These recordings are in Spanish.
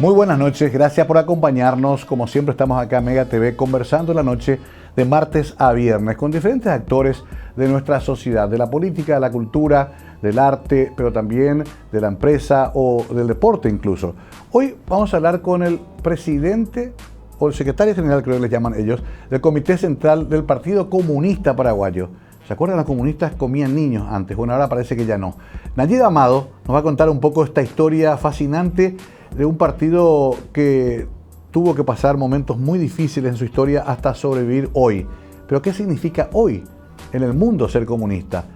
Muy buenas noches, gracias por acompañarnos. Como siempre estamos acá en Mega TV conversando la noche de martes a viernes con diferentes actores de nuestra sociedad, de la política, de la cultura, del arte, pero también de la empresa o del deporte incluso. Hoy vamos a hablar con el presidente o el secretario general, creo que les llaman ellos, del Comité Central del Partido Comunista Paraguayo. ¿Se acuerdan? Los comunistas comían niños antes, bueno, ahora parece que ya no. Nayib Amado nos va a contar un poco esta historia fascinante de un partido que tuvo que pasar momentos muy difíciles en su historia hasta sobrevivir hoy. Pero ¿qué significa hoy en el mundo ser comunista?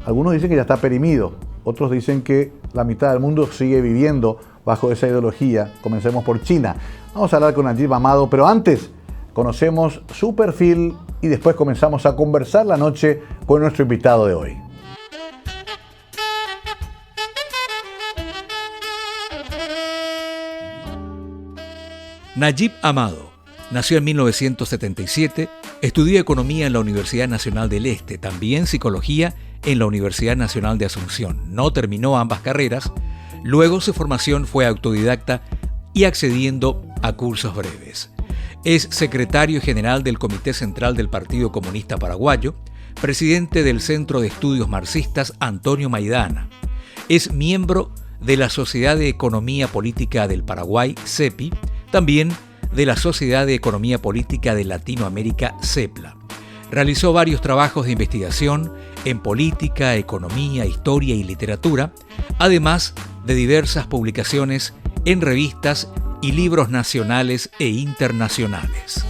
Algunos dicen que ya está perimido, otros dicen que la mitad del mundo sigue viviendo bajo esa ideología. Comencemos por China. Vamos a hablar con Nayib Amado, pero antes conocemos su perfil y después comenzamos a conversar la noche con nuestro invitado de hoy. Nayib Amado nació en 1977, estudió Economía en la Universidad Nacional del Este, también Psicología en la Universidad Nacional de Asunción. No terminó ambas carreras, luego su formación fue autodidacta y accediendo a cursos breves. Es secretario general del Comité Central del Partido Comunista Paraguayo, presidente del Centro de Estudios Marxistas Antonio Maidana. Es miembro de la Sociedad de Economía Política del Paraguay, CEPI, también de la Sociedad de Economía Política de Latinoamérica, CEPLA. Realizó varios trabajos de investigación en política, economía, historia y literatura, además de diversas publicaciones en revistas y libros nacionales e internacionales.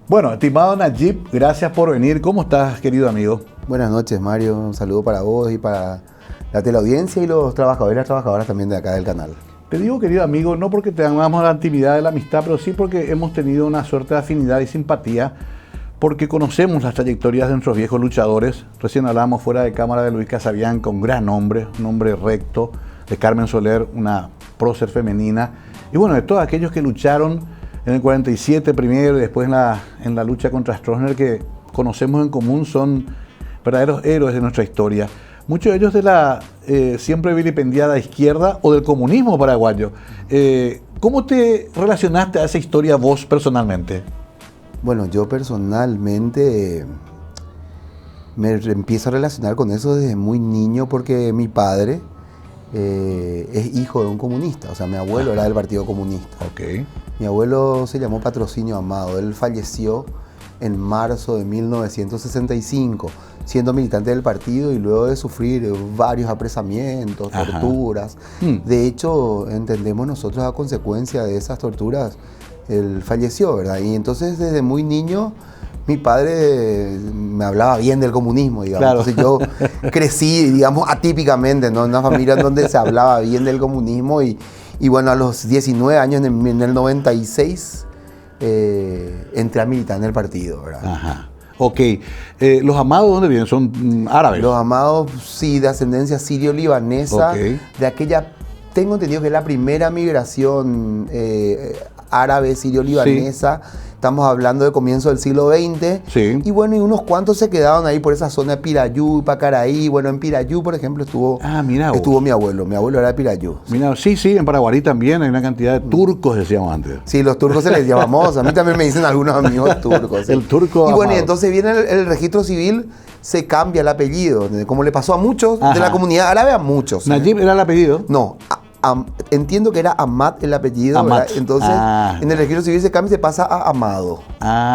Bueno, estimado Nayib, gracias por venir. ¿Cómo estás, querido amigo? Buenas noches, Mario. Un saludo para vos y para la teleaudiencia y los trabajadores y las trabajadoras también de acá del canal. Te digo, querido amigo, no porque tengamos la intimidad de la amistad, pero sí porque hemos tenido una suerte de afinidad y simpatía, porque conocemos las trayectorias de nuestros viejos luchadores. Recién hablábamos fuera de cámara de Luis Casabianca, un gran hombre, un hombre recto, de Carmen Soler, una prócer femenina, y bueno, de todos aquellos que lucharon en el 47 primero y después en la lucha contra Stroessner, que conocemos en común, son verdaderos héroes de nuestra historia. Muchos de ellos de la siempre vilipendiada izquierda o del comunismo paraguayo. ¿Cómo te relacionaste a esa historia vos personalmente? Bueno, yo personalmente me empiezo a relacionar con eso desde muy niño porque mi padre es hijo de un comunista, o sea, mi abuelo era del Partido Comunista. Okay. Mi abuelo se llamó Patrocinio Amado, él falleció en marzo de 1965, siendo militante del partido y luego de sufrir varios apresamientos, torturas. De hecho, entendemos nosotros a consecuencia de esas torturas, él falleció, ¿verdad? Y entonces desde muy niño mi padre me hablaba bien del comunismo, digamos. Claro. Entonces yo crecí, digamos, atípicamente, ¿no? En una familia en donde se hablaba bien del comunismo y bueno, a los 19 años, en el 96, entré a militar en el partido, ¿verdad? Ajá. Ok. ¿Los Amados dónde vienen? ¿Son árabes? Los Amados, sí, de ascendencia sirio-libanesa. Okay. De aquella, tengo entendido que es la primera migración árabe sirio-libanesa. Sí. Estamos hablando de comienzo del siglo XX. Sí. Y bueno, y unos cuantos se quedaron ahí por esa zona de Pirayú, Pacaraí. Bueno, en Pirayú, por ejemplo, estuvo mi abuelo. Mi abuelo era de Pirayú. Mira, sí, en Paraguarí también hay una cantidad de turcos, decíamos antes. Sí, los turcos se les llamamos. A mí también me dicen algunos amigos turcos. ¿Sí? El turco. Y bueno, y entonces viene el registro civil, se cambia el apellido, como le pasó a muchos de la comunidad árabe, a muchos. ¿Nayib era el apellido? No. Entiendo que era Ahmad el apellido, Ahmad. Entonces en el registro civil se cambia y se pasa a Amado.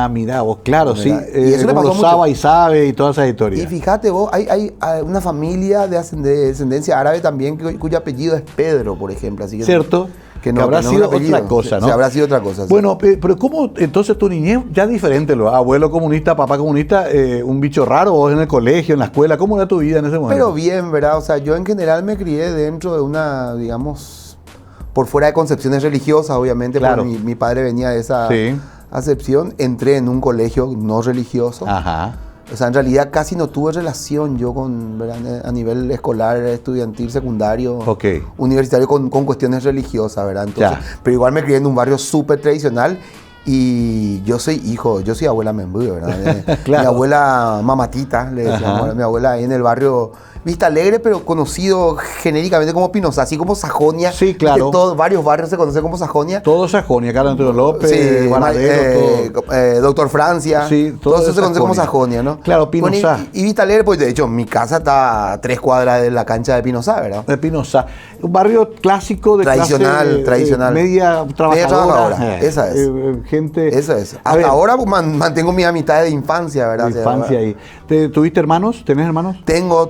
Mira vos, claro, ¿verdad? Sí. Y eso le pasó Saba y Sabe y todas esas historias. Y fíjate vos, hay una familia de descendencia árabe también cuyo apellido es Pedro, por ejemplo. Así que ¿cierto? Que habrá sido otra cosa, ¿no? Sí, habrá sido otra cosa. Sí. Bueno, pero ¿cómo entonces tu niñez ya diferente? Abuelo comunista, papá comunista, un bicho raro, vos en el colegio, en la escuela, ¿cómo era tu vida en ese momento? Pero bien, ¿verdad? O sea, yo en general me crié dentro de una, digamos, por fuera de concepciones religiosas, obviamente, claro. Porque mi padre venía de esa acepción. Entré en un colegio no religioso. Ajá. O sea, en realidad casi no tuve relación yo con, ¿verdad? A nivel escolar, estudiantil, secundario, universitario, con cuestiones religiosas, ¿verdad? Entonces, pero igual me crié en un barrio súper tradicional Y yo soy abuela Membú, ¿verdad? Claro. Mi abuela Mamatita, le decíamos, mi abuela ahí en el barrio Vista Alegre, pero conocido genéricamente como Pinoza, así como Sajonia. Sí, claro. Varios barrios se conocen como Sajonia. Todo Sajonia, Carlos Antonio López, Sí, Guanadero, todo. Doctor Francia. Sí, todo eso se conoce como Sajonia, ¿no? Claro, Pinoza. Bueno, y Vista Alegre, pues de hecho, mi casa está a 3 cuadras de la cancha de Pinoza, ¿verdad? De Pinoza. Un barrio clásico de tradicional. media trabajadora. Esa es. Gente. Esa es. Hasta ahora pues, mantengo mis amistades de infancia, ¿verdad? De infancia ahí. ¿Tuviste hermanos? ¿Tenés hermanos? Tengo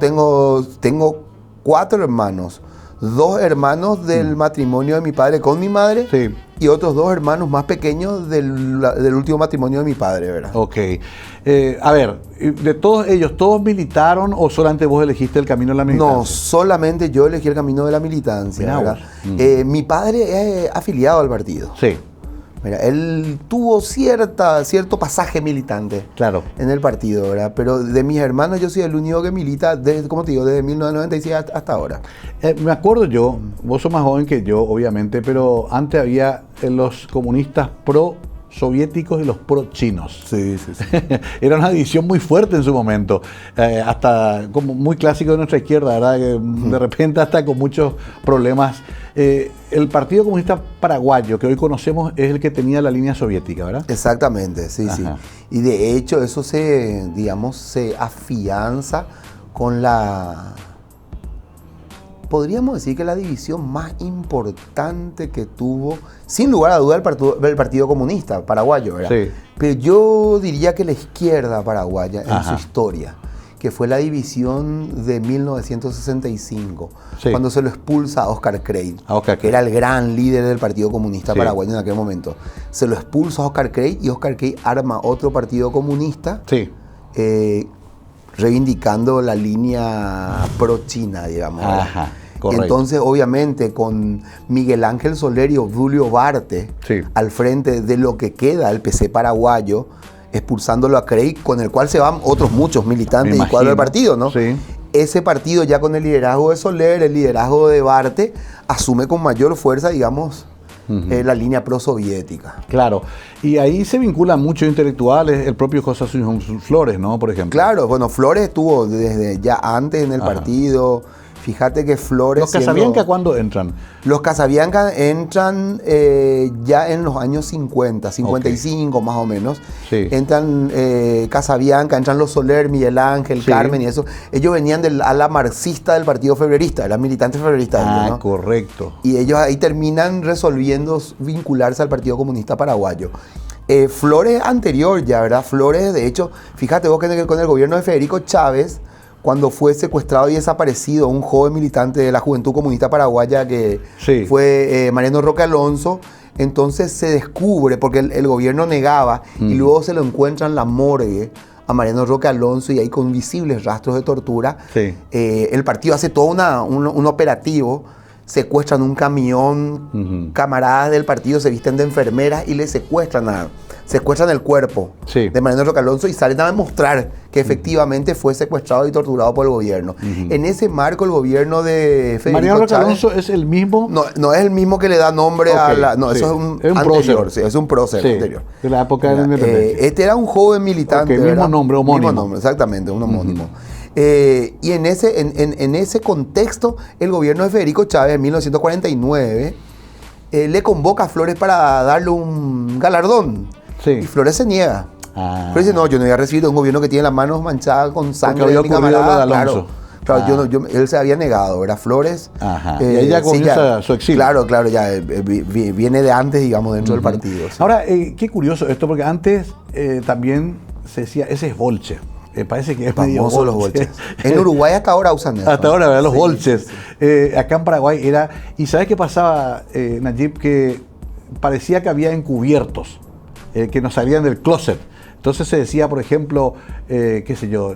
4 hermanos. 2 hermanos del matrimonio de mi padre con mi madre. Sí. Y otros 2 hermanos más pequeños del último matrimonio de mi padre, ¿verdad? Ok. A ver, de todos ellos, ¿todos militaron o solamente vos elegiste el camino de la militancia? No, solamente yo elegí el camino de la militancia, Mirá ¿verdad? vos. Mi padre es afiliado al partido. Sí, Mira, él tuvo cierto pasaje militante claro. en el partido, ¿verdad? Pero de mis hermanos yo soy el único que milita, como te digo, desde 1996 hasta ahora. Me acuerdo yo, vos sos más joven que yo, obviamente, pero antes había los comunistas pro-soviéticos y los pro-chinos. Sí. Era una división muy fuerte en su momento, hasta como muy clásico de nuestra izquierda, ¿verdad? Que de repente hasta con muchos problemas. El Partido Comunista Paraguayo, que hoy conocemos, es el que tenía la línea soviética, ¿verdad? Exactamente, sí. Y de hecho eso se afianza con podríamos decir que la división más importante que tuvo, sin lugar a duda, el Partido Comunista Paraguayo, ¿verdad? Sí. Pero yo diría que la izquierda paraguaya en su historia, que fue la división de 1965, cuando se lo expulsa a Oscar Krey, que era el gran líder del Partido Comunista Paraguayo en aquel momento. Se lo expulsa a Oscar Krey y Oscar Krey arma otro partido comunista, reivindicando la línea pro-China, digamos. Correcto. Entonces, obviamente, con Miguel Ángel Soler y Obdulio Barte al frente de lo que queda el PC paraguayo, expulsándolo a Krey, con el cual se van otros muchos militantes y cuadros del partido, ¿no? Sí. Ese partido, ya con el liderazgo de Soler, el liderazgo de Barte, asume con mayor fuerza, digamos, la línea prosoviética. Claro, y ahí se vinculan muchos intelectuales, el propio José Asunción Flores, ¿no? Por ejemplo. Claro, bueno, Flores estuvo desde ya antes en el partido. Fíjate que Flores... ¿Los Casabianca cuándo entran? Los Casabianca entran ya en los años 50, 55 más o menos. Sí. Entran Casabianca, entran los Soler, Miguel Ángel, Carmen y eso. Ellos venían del ala marxista del Partido Febrerista, eran militantes febreristas. ¿no? Correcto. Y ellos ahí terminan resolviendo vincularse al Partido Comunista Paraguayo. Flores anterior ya, ¿verdad? Flores, de hecho, fíjate vos que con el gobierno de Federico Chávez, cuando fue secuestrado y desaparecido un joven militante de la Juventud Comunista Paraguaya que fue Mariano Roque Alonso, entonces se descubre, porque el gobierno negaba, y luego se lo encuentra en la morgue a Mariano Roque Alonso, y ahí con visibles rastros de tortura, el partido hace todo un operativo, secuestran un camión, camaradas del partido se visten de enfermeras y le secuestran el cuerpo de Mariano Roque Alonso y salen a demostrar que efectivamente fue secuestrado y torturado por el gobierno. En ese marco, el gobierno de Federico Mariano Roque Chávez, Alonso es el mismo. No es el mismo que le da nombre a la. No, eso es un anterior. Es un prócer anterior. De la época de la independencia. Este era un joven militante. Mismo nombre, homónimo. Mismo nombre, exactamente, un homónimo. Y en ese contexto, el gobierno de Federico Chávez en 1949 le convoca a Flores para darle un galardón. Y Flores se niega. Flores dice, no, yo no voy a recibir un gobierno que tiene las manos manchadas con sangre de mi camarada. Claro, él se había negado, ¿verdad? Flores. Y ahí ya comienza su exilio. Claro, ya viene de antes, digamos, dentro del partido. Sí. Ahora, qué curioso esto, porque antes también se decía, ese es Bolche. Parece que es medio famoso los bolches. En Uruguay hasta ahora usan eso. Hasta ahora, ¿verdad? Los bolches. Acá en Paraguay era... ¿Y sabes qué pasaba, Nayib? Que parecía que había encubiertos que no salían del closet. Entonces se decía, por ejemplo, qué sé yo,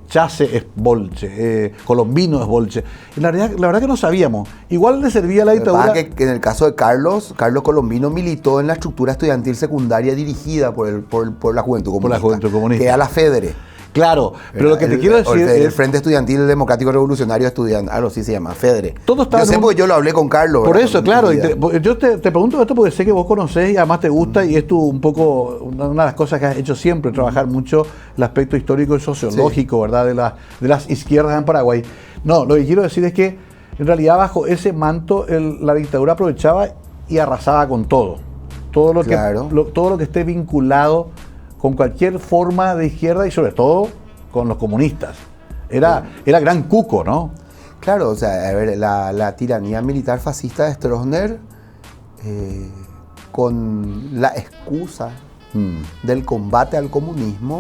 Chase es bolche, Colombino es bolche. Y la verdad que no sabíamos. Igual le servía a la dictadura. Que en el caso de Carlos Colombino militó en la estructura estudiantil secundaria dirigida por la Juventud Comunista. Por la Juventud Comunista. Que era la FEDERE. Claro, pero lo que te quiero decir el Frente Estudiantil Democrático Revolucionario Estudiantil, algo así se llama, FEDRE. Todo estaba yo sé porque yo lo hablé con Carlos. Por ¿verdad? eso, claro. Yo te pregunto esto porque sé que vos conocés y además te gusta y es un poco una de las cosas que has hecho siempre, trabajar mucho el aspecto histórico y sociológico, ¿verdad? De las izquierdas en Paraguay. No, lo que quiero decir es que en realidad bajo ese manto la dictadura aprovechaba y arrasaba con todo. Todo lo que esté vinculado con cualquier forma de izquierda y sobre todo con los comunistas. Era gran cuco, ¿no? Claro, o sea, a ver, la tiranía militar fascista de Stroessner, con la excusa del combate al comunismo,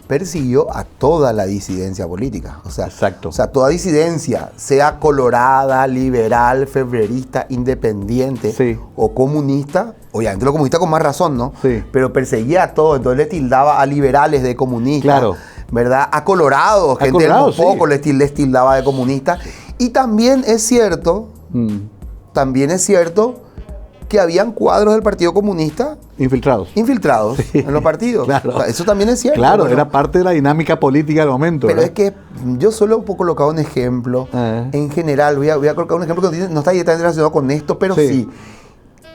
persiguió a toda la disidencia política. O sea, toda disidencia, sea colorada, liberal, febrerista, independiente o comunista, obviamente los comunistas con más razón, ¿no? Sí. Pero perseguía a todos, entonces le tildaba a liberales de comunistas, ¿verdad? A colorados, gente del poco les tildaba de comunistas. Y también es cierto, que habían cuadros del Partido Comunista infiltrados en los partidos. Claro. O sea, eso también es cierto. Claro, era parte de la dinámica política del momento. Pero ¿verdad? es que yo solo he colocado un ejemplo. En general, voy a colocar un ejemplo que no está directamente relacionado con esto, pero sí.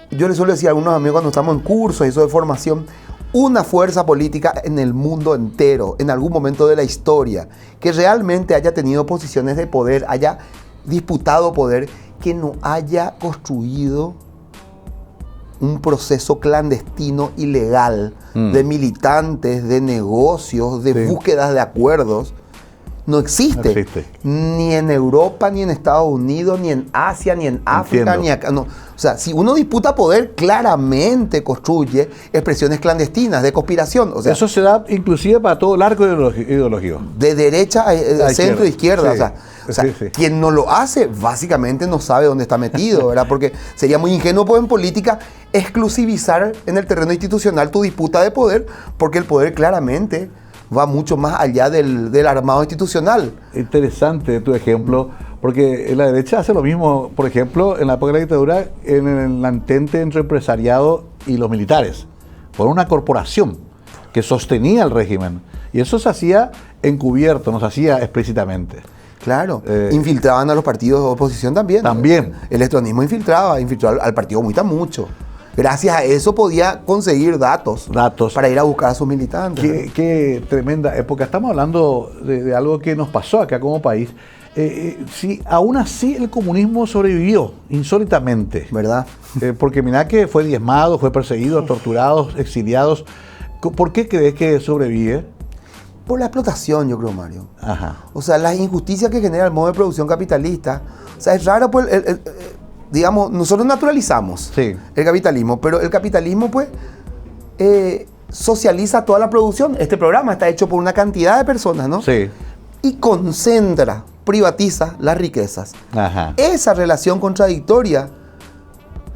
Yo les suelo decir a algunos amigos cuando estamos en cursos y eso de formación, una fuerza política en el mundo entero, en algún momento de la historia, que realmente haya tenido posiciones de poder, haya disputado poder, que no haya construido un proceso clandestino ilegal de militantes, de negocios, de búsquedas de acuerdos, no existe. Ni en Europa, ni en Estados Unidos, ni en Asia, ni en África, ni acá. No. O sea, si uno disputa poder, claramente construye expresiones clandestinas de conspiración. O sea, eso se da inclusive para todo el arco ideológico. De derecha a centro e izquierda. O sea, quien no lo hace, básicamente no sabe dónde está metido, ¿verdad? Porque sería muy ingenuo pues, en política exclusivizar en el terreno institucional tu disputa de poder, porque el poder claramente va mucho más allá del armado institucional. Interesante tu ejemplo, porque la derecha hace lo mismo, por ejemplo, en la época de la dictadura, en el entente entre empresariado y los militares, por una corporación que sostenía el régimen. Y eso se hacía encubierto, no se hacía explícitamente. Claro, infiltraban a los partidos de oposición también. También. El estronismo infiltró al Partido Comunista mucho. Gracias a eso podía conseguir datos para ir a buscar a sus militantes. Qué tremenda época. Estamos hablando de algo que nos pasó acá como país. Si aún así el comunismo sobrevivió insólitamente. ¿Verdad? Porque mirá que fue diezmado, fue perseguido, torturado, exiliados. ¿Por qué crees que sobrevive? Por la explotación, yo creo, Mario. Ajá. O sea, las injusticias que genera el modo de producción capitalista. O sea, es raro, pues, digamos, nosotros naturalizamos el capitalismo, pero el capitalismo, pues, socializa toda la producción. Este programa está hecho por una cantidad de personas, ¿no? Sí. Y concentra, privatiza las riquezas. Ajá. Esa relación contradictoria,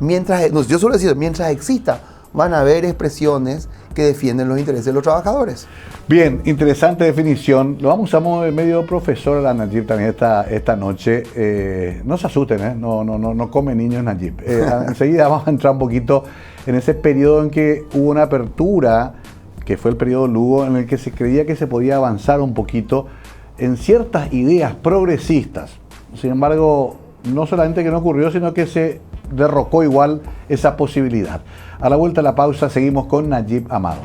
yo suelo decir, mientras exista, van a haber expresiones que defienden los intereses de los trabajadores. Bien, interesante definición. Lo vamos a usar medio profesor a Najib también esta noche. No se asusten, no come niños Najib. Enseguida vamos a entrar un poquito en ese periodo en que hubo una apertura, que fue el periodo Lugo, en el que se creía que se podía avanzar un poquito en ciertas ideas progresistas. Sin embargo, no solamente que no ocurrió, sino que se derrocó igual esa posibilidad. A la vuelta de la pausa seguimos con Najib Amado.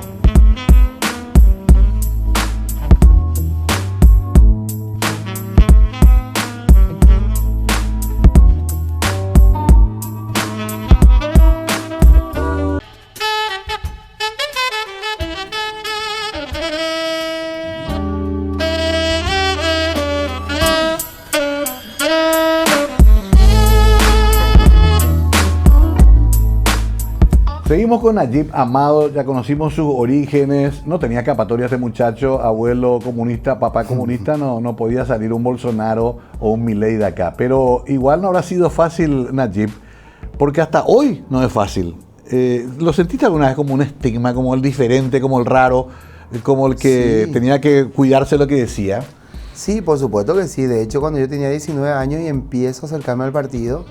Seguimos con Najib Amado, ya conocimos sus orígenes, no tenía escapatoria este muchacho, abuelo comunista, papá comunista, no podía salir un Bolsonaro o un Milei de acá, pero igual no habrá sido fácil Najib, porque hasta hoy no es fácil. ¿Lo sentiste alguna vez como un estigma, como el diferente, como el raro, como el que tenía que cuidarse lo que decía? Sí, por supuesto que sí, de hecho cuando yo tenía 19 años y empiezo a acercarme al partido,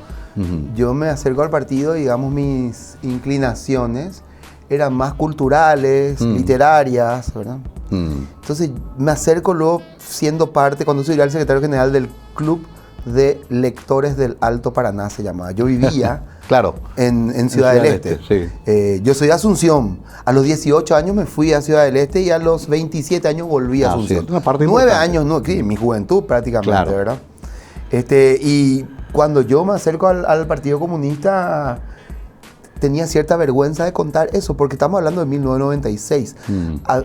yo me acerco al partido, digamos, mis inclinaciones eran más culturales, literarias, ¿verdad? Entonces me acerco luego siendo parte, cuando soy el secretario general del Club de Lectores del Alto Paraná, se llamaba. Yo vivía claro, en Ciudad del Este. Sí. Yo soy de Asunción. A los 18 años me fui a Ciudad del Este y a los 27 años volví a Asunción. Sí, una parte 9 importante. años, no, en mi juventud prácticamente, claro. ¿verdad? Y cuando yo me acerco al Partido Comunista, tenía cierta vergüenza de contar eso, porque estamos hablando de 1996.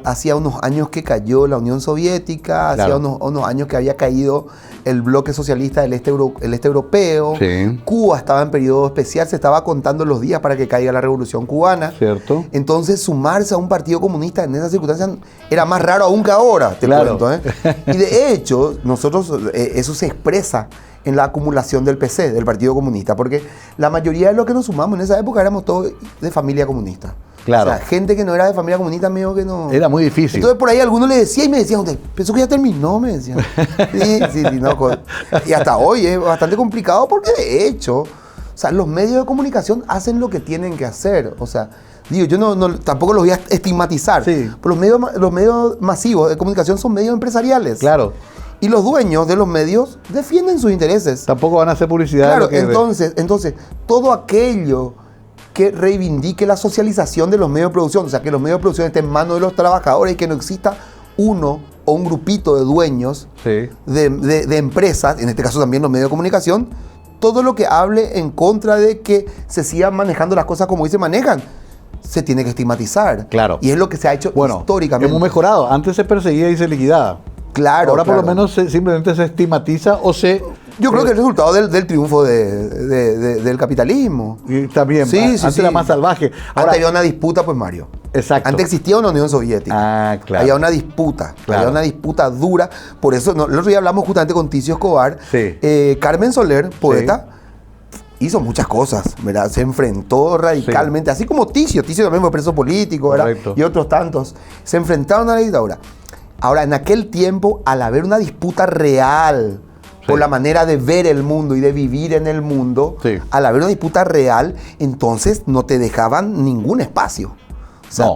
Hacía unos años que cayó la Unión Soviética, claro. hacía unos años que había caído el bloque socialista del este europeo. Sí. Cuba estaba en periodo especial, se estaba contando los días para que caiga la Revolución Cubana. Cierto. Entonces, sumarse a un partido comunista en esas circunstancias era más raro aún que ahora, te claro. cuento. Y de hecho, nosotros, eso se expresa en la acumulación del PC, del Partido Comunista, porque la mayoría de los que nos sumamos en esa época éramos todos de familia comunista. Claro. O sea, gente que no era de familia comunista, medio que no... Era muy difícil. Entonces por ahí algunos le decía y me decían, pensó que ya terminó, me decían. Sí, no, y hasta hoy es bastante complicado porque de hecho, o sea, los medios de comunicación hacen lo que tienen que hacer. O sea, digo, yo tampoco los voy a estigmatizar, sí. Pero los medios masivos de comunicación son medios empresariales. Claro. Y los dueños de los medios defienden sus intereses. Tampoco van a hacer publicidad. Claro, de lo que entonces, todo aquello que reivindique la socialización de los medios de producción, o sea, que los medios de producción estén en manos de los trabajadores y que no exista uno o un grupito de dueños sí. de empresas, en este caso también los medios de comunicación, todo lo que hable en contra de que se sigan manejando las cosas como hoy se manejan, se tiene que estigmatizar. Claro. Y es lo que se ha hecho históricamente. Hemos mejorado. Antes se perseguía y se liquidaba. Claro. Ahora claro. por lo menos simplemente se estigmatiza o se... Yo creo que es el resultado del triunfo del capitalismo. Y también, sí, antes era más salvaje. Ahora había una disputa, pues, Mario. Exacto. Antes existía una Unión Soviética. Ah, claro. Había una disputa. Claro. Había una disputa dura. Por eso, el otro día hablamos justamente con Ticio Escobar. Sí. Carmen Soler, poeta, hizo muchas cosas, ¿verdad? Se enfrentó radicalmente, así como Ticio. Ticio también fue preso político, ¿verdad? Correcto. Y otros tantos. Se enfrentaron a la dictadura. Ahora, en aquel tiempo, al haber una disputa real por la manera de ver el mundo y de vivir en el mundo, al haber una disputa real, entonces no te dejaban ningún espacio. O sea,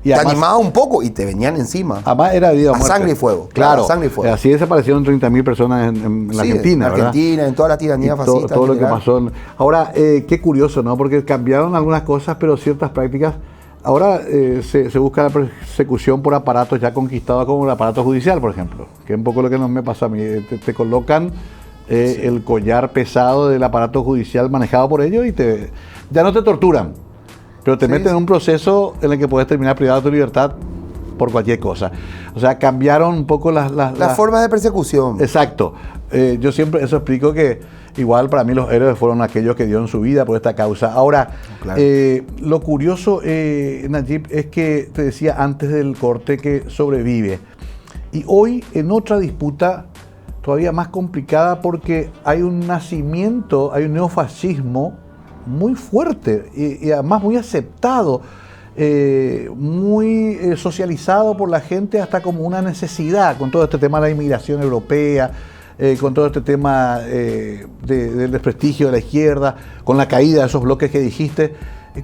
y te además, animaba un poco y te venían encima. Además era vida o a muerte. Sangre y fuego. Claro. A sangre y fuego. Así desaparecieron 30.000 personas en la Argentina, ¿verdad? En Argentina, en toda la tiranía fascista. Todo lo que pasó. Ahora, qué curioso, ¿no? Porque cambiaron algunas cosas, pero ciertas prácticas. Ahora se busca la persecución por aparatos ya conquistados, como el aparato judicial, por ejemplo, que es un poco lo que me pasa a mí. Te colocan el collar pesado del aparato judicial manejado por ellos y ya no te torturan, pero te meten en un proceso en el que puedes terminar privado de tu libertad por cualquier cosa. O sea, cambiaron un poco las formas de persecución. Exacto. Yo siempre eso explico que igual para mí los héroes fueron aquellos que dieron su vida por esta causa. Ahora, claro. Lo curioso, Nayib, es que te decía antes del corte que sobrevive. Y hoy en otra disputa todavía más complicada porque hay un nacimiento, hay un neofascismo muy fuerte y además muy aceptado, muy socializado por la gente hasta como una necesidad con todo este tema de la inmigración europea, con todo este tema del desprestigio de la izquierda, con la caída de esos bloques que dijiste.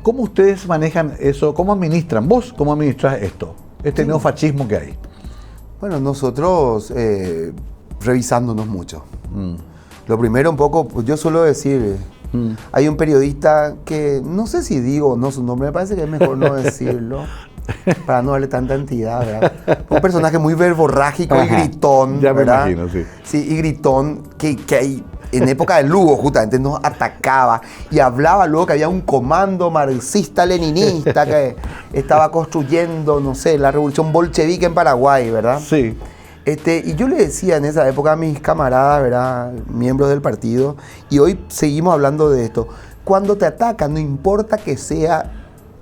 ¿Cómo ustedes manejan eso? ¿Cómo administran? ¿Vos cómo administras esto? Este neofascismo que hay. Bueno, nosotros revisándonos mucho. Lo primero un poco, pues yo suelo decir, hay un periodista que, no sé si digo no su nombre, me parece que es mejor no decirlo, para no darle tanta entidad, ¿verdad? Un personaje muy verborrágico y gritón, ya ¿verdad? Me imagino, sí. Sí, y gritón, que hay, en época de Lugo justamente nos atacaba y hablaba luego que había un comando marxista-leninista que estaba construyendo, no sé, la revolución bolchevique en Paraguay, ¿verdad? Sí. Y yo le decía en esa época a mis camaradas, ¿verdad?, miembros del partido, y hoy seguimos hablando de esto, cuando te atacan, no importa que sea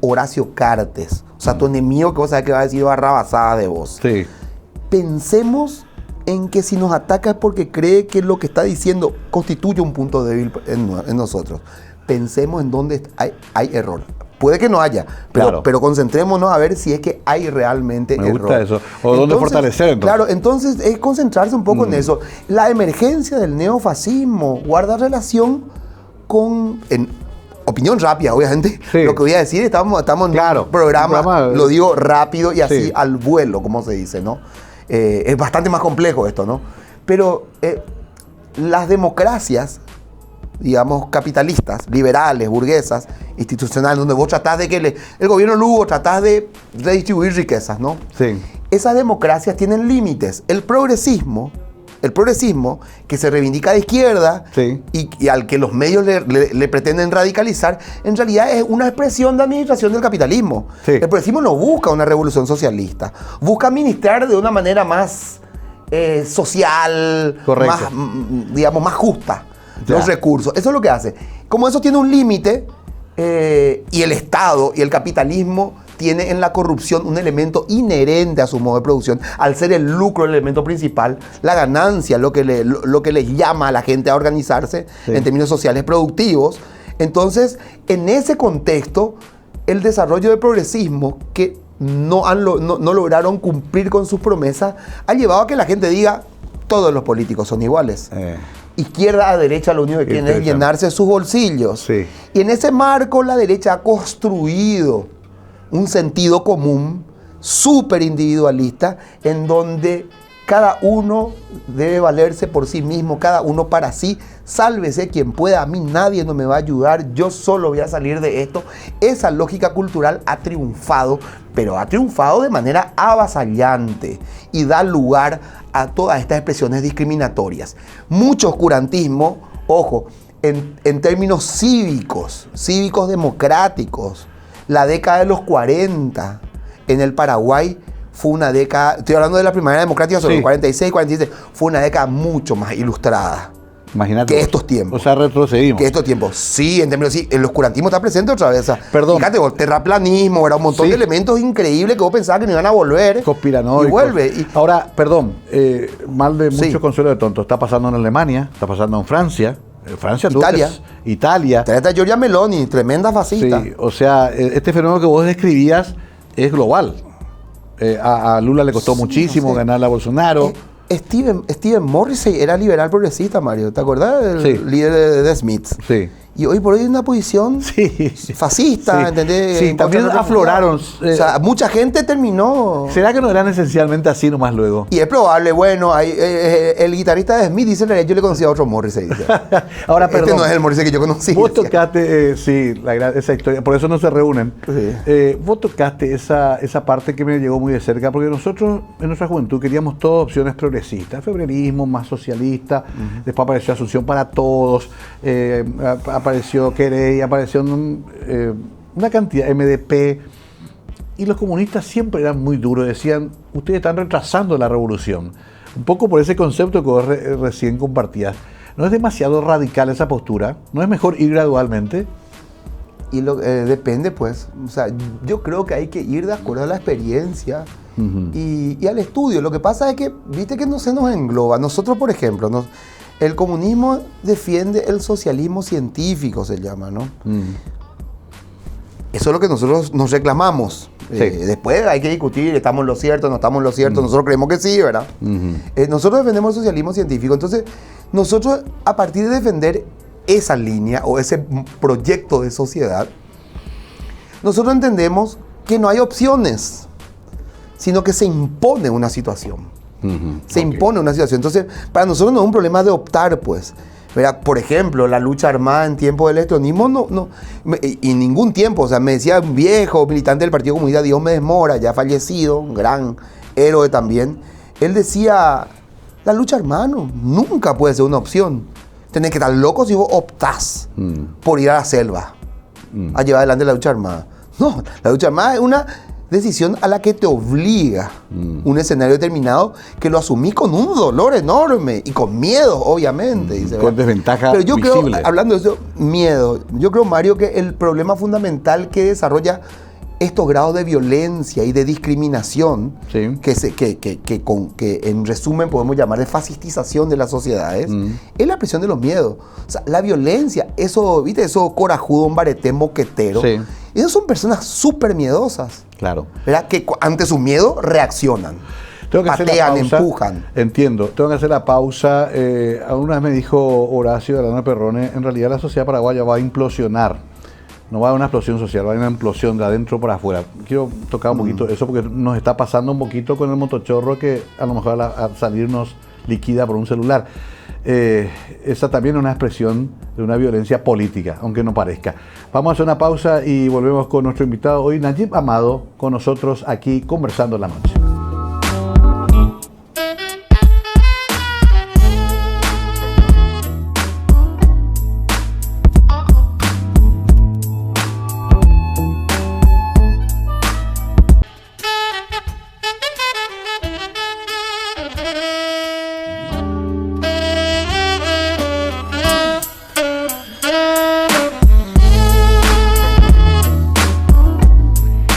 Horacio Cartes, o sea, tu enemigo que vos sabés que va a decir barrabasadas de vos. Sí. Pensemos en que si nos ataca es porque cree que lo que está diciendo constituye un punto débil en nosotros. Pensemos en dónde hay error. Puede que no haya, pero concentrémonos a ver si es que hay realmente error. Me gusta eso. O dónde fortalecer, entonces. Claro, entonces es concentrarse un poco en eso. La emergencia del neofascismo guarda relación con, opinión rápida, obviamente. Sí. Lo que voy a decir, estamos en Claro, un programa, un lo digo rápido y así Sí. al vuelo, como se dice, ¿no? Es bastante más complejo esto, ¿no? Pero las democracias, digamos, capitalistas, liberales, burguesas, institucionales, donde vos tratás de que el gobierno Lugo tratás de redistribuir riquezas, ¿no? Sí. Esas democracias tienen límites. El progresismo, que se reivindica de izquierda Sí. y al que los medios le pretenden radicalizar, en realidad es una expresión de administración del capitalismo. Sí. El progresismo no busca una revolución socialista, busca administrar de una manera más social, Correcto. más, digamos, más justa Ya. los recursos. Eso es lo que hace. Como eso tiene un límite, y el Estado y el capitalismo tiene en la corrupción un elemento inherente a su modo de producción, al ser el lucro el elemento principal, la ganancia, lo que les llama a la gente a organizarse Sí. en términos sociales productivos. Entonces, en ese contexto, el desarrollo del progresismo, que no lograron cumplir con sus promesas, ha llevado a que la gente diga, todos los políticos son iguales. Izquierda a derecha lo único que quieren es Interesante. llenarse sus bolsillos. Sí. Y en ese marco la derecha ha construido un sentido común súper individualista en donde cada uno debe valerse por sí mismo, cada uno para sí, sálvese quien pueda, a mí nadie no me va a ayudar, yo solo voy a salir de esto. Esa lógica cultural ha triunfado, pero ha triunfado de manera avasallante y da lugar a todas estas expresiones discriminatorias. Mucho oscurantismo, ojo, en términos cívicos democráticos. La década de los 40 en el Paraguay fue una década, estoy hablando de la primavera democrática, sobre Sí. el 46, 47, fue una década mucho más ilustrada Imagínate. que estos tiempos. O sea, retrocedimos. Que estos tiempos, sí, en términos, sí, el oscurantismo está presente otra vez. O sea, Perdón. Fíjate, vos, terraplanismo, era un montón Sí. de elementos increíbles que vos pensabas que no iban a volver. Conspiranoicos. Y vuelve. Y, Ahora, perdón, mal de Sí. mucho consuelo de tonto. Está pasando en Alemania, está pasando en Francia. Francia, tú Italia. Italia. Tenés a Giorgia Meloni, tremenda fascista. Sí, o sea, este fenómeno que vos describías es global. A Lula le costó muchísimo no sé. ganarle a Bolsonaro. Steven Morrissey era liberal progresista, Mario. ¿Te acordás del Sí. líder de The Smiths? Sí. Y hoy por hoy en una posición Sí. fascista, Sí. ¿entendés? Sí, En contra también de los afloraron. refugiados. O sea, mucha gente terminó. ¿Será que no eran esencialmente así nomás luego? Y es probable, bueno, el guitarrista de Smith dice, yo le conocía a otro Morrissey. Dice. Ahora, perdón. Este no es el Morrissey que yo conocí. Vos decía. tocaste, esa historia, por eso no se reúnen. Sí. Vos tocaste esa parte que me llegó muy de cerca, porque nosotros en nuestra juventud queríamos todas opciones progresistas, febrerismo, más socialista, después apareció Asunción para Todos, apareció Querey, apareció una cantidad, MDP, y los comunistas siempre eran muy duros, decían, ustedes están retrasando la revolución, un poco por ese concepto que vos recién compartías. ¿No es demasiado radical esa postura? ¿No es mejor ir gradualmente? Y depende, pues. O sea, yo creo que hay que ir de acuerdo a la experiencia y al estudio. Lo que pasa es que, viste que no se nos engloba. Nosotros, por ejemplo, el comunismo defiende el socialismo científico, se llama, ¿no? Eso es lo que nosotros nos reclamamos. Sí. Después hay que discutir, estamos en lo cierto, no estamos en lo cierto. Nosotros creemos que sí, ¿verdad? Nosotros defendemos el socialismo científico. Entonces, nosotros, a partir de defender esa línea o ese proyecto de sociedad, nosotros entendemos que no hay opciones, sino que se impone una situación. Se impone una situación. Entonces, para nosotros no es un problema de optar, pues. ¿Verdad? Por ejemplo, la lucha armada en tiempo del electronismo, y ningún tiempo. O sea, me decía un viejo militante del Partido Comunista, Diomedes Mora, ya fallecido, un gran héroe también. Él decía, la lucha armada nunca puede ser una opción. Tenés que estar loco si vos optás por ir a la selva a llevar adelante la lucha armada. No, la lucha armada es una decisión a la que te obliga un escenario determinado que lo asumís con un dolor enorme y con miedo, obviamente. Dice, con desventaja Pero yo visible. creo, hablando de eso, miedo, yo creo, Mario, que el problema fundamental que desarrolla estos grados de violencia y de discriminación, Sí. que en resumen podemos llamar de fascistización de las sociedades, es la presión de los miedos. O sea, la violencia, eso, ¿viste? Eso corajudo, un bareté moquetero. Sí. Esas son personas súper miedosas, Claro. ¿verdad? Que ante su miedo reaccionan. Tengo que hacer la Patean, pausa. empujan. Entiendo, tengo que hacer la pausa. Alguna vez me dijo Horacio Delano Perrone, en realidad la sociedad paraguaya va a implosionar no va a haber una explosión social, va a haber una implosión de adentro para afuera. Quiero tocar un poquito eso porque nos está pasando un poquito con el motochorro que a lo mejor al salir nos liquida por un celular. Esa también es una expresión de una violencia política, aunque no parezca. Vamos a hacer una pausa y volvemos con nuestro invitado hoy, Nayib Amado, con nosotros aquí conversando en la noche.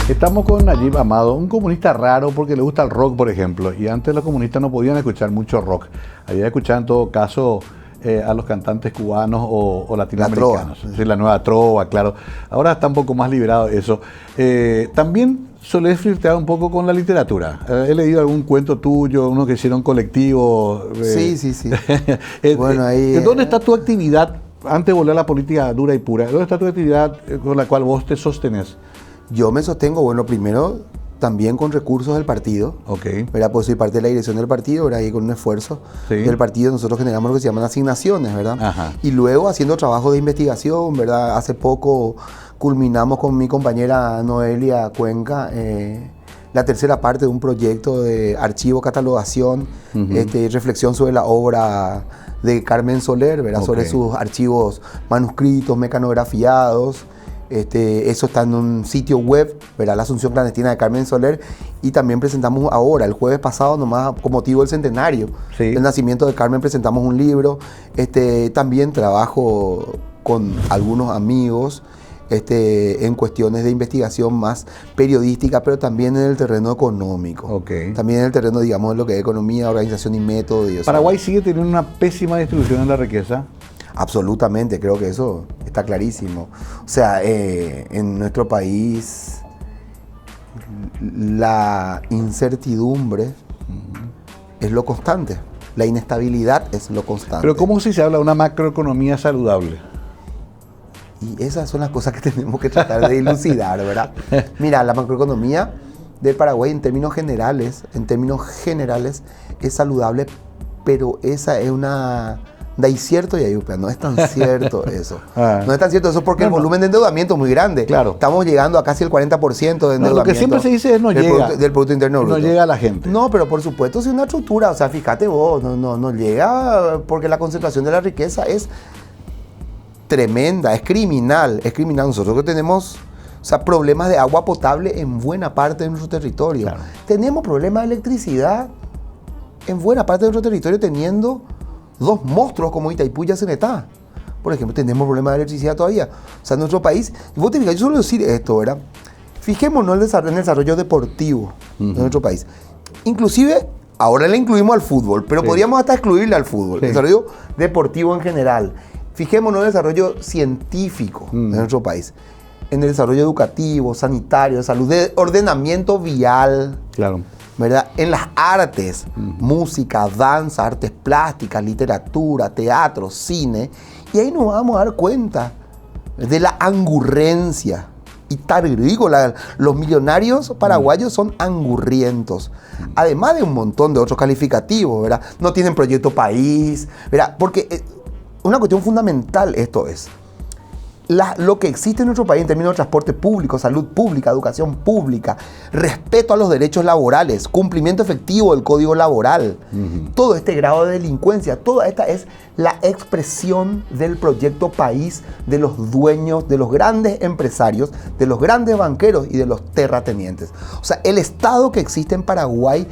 Estamos con Nayib Amado, un comunista raro porque le gusta el rock, por ejemplo, y antes los comunistas no podían escuchar mucho rock. Había escuchado en todo caso a los cantantes cubanos o latinoamericanos. Sí, la nueva trova, claro. Ahora está un poco más liberado eso. También solés flirtear un poco con la literatura. He leído algún cuento tuyo, uno que hicieron colectivo. Sí. Bueno, ahí... ¿Dónde está tu actividad, antes de volver a la política dura y pura, dónde está tu actividad con la cual vos te sostenés? Yo me sostengo, bueno, primero también con recursos del partido. Ok. ¿Verdad? Pues soy parte de la dirección del partido, ¿verdad? Y con un esfuerzo del partido nosotros generamos lo que se llaman asignaciones, ¿verdad? Ajá. Y luego haciendo trabajo de investigación, ¿verdad? Hace poco culminamos con mi compañera Noelia Cuenca la tercera parte de un proyecto de archivo, catalogación, reflexión sobre la obra de Carmen Soler, ¿verdad? Okay. Sobre sus archivos manuscritos, mecanografiados. Eso está en un sitio web, ¿verdad? La Asunción Clandestina de Carmen Soler, y también presentamos ahora, el jueves pasado, nomás con motivo del centenario del nacimiento de Carmen, presentamos un libro. También trabajo con algunos amigos en cuestiones de investigación más periodística, pero también en el terreno económico. Okay. También en el terreno, digamos, de lo que es economía, organización y método. Y eso. ¿Paraguay sigue teniendo una pésima distribución de la riqueza? Absolutamente, creo que eso está clarísimo. O sea, en nuestro país la incertidumbre es lo constante, la inestabilidad es lo constante. Pero ¿cómo si se habla de una macroeconomía saludable? Y esas son las cosas que tenemos que tratar de dilucidar, ¿verdad? Mira, la macroeconomía del Paraguay en términos generales es saludable, pero esa es una... De ahí cierto y ahí no es tan cierto eso. No es tan cierto eso porque el volumen de endeudamiento es muy grande. Claro. Estamos llegando a casi el 40% de endeudamiento. Lo que siempre se dice es del Producto Interno Bruto. No llega a la gente. No, pero por supuesto si una estructura, o sea, fíjate vos, no llega porque la concentración de la riqueza es tremenda, es criminal. Nosotros que tenemos, o sea, problemas de agua potable en buena parte de nuestro territorio. Claro. Tenemos problemas de electricidad en buena parte de nuestro territorio teniendo dos monstruos como Itaipú y Yacenetá. Por ejemplo, tenemos problemas de electricidad todavía. O sea, en nuestro país, vos te fijas, yo suelo decir esto, ¿verdad? Fijémonos en el desarrollo deportivo de nuestro país. Inclusive, ahora le incluimos al fútbol, pero podríamos hasta excluirle al fútbol. El desarrollo deportivo en general. Fijémonos en el desarrollo científico de nuestro país. En el desarrollo educativo, sanitario, de salud, de ordenamiento vial. Claro. ¿Verdad? En las artes, música, danza, artes plásticas, literatura, teatro, cine, y ahí nos vamos a dar cuenta de la angurrencia. Y digo, los millonarios paraguayos son angurrientos, además de un montón de otros calificativos, ¿verdad? No tienen proyecto país, ¿verdad? Porque una cuestión fundamental esto es, lo que existe en nuestro país en términos de transporte público, salud pública, educación pública, respeto a los derechos laborales, cumplimiento efectivo del código laboral, todo este grado de delincuencia, toda esta es la expresión del proyecto país de los dueños, de los grandes empresarios, de los grandes banqueros y de los terratenientes. O sea, el Estado que existe en Paraguay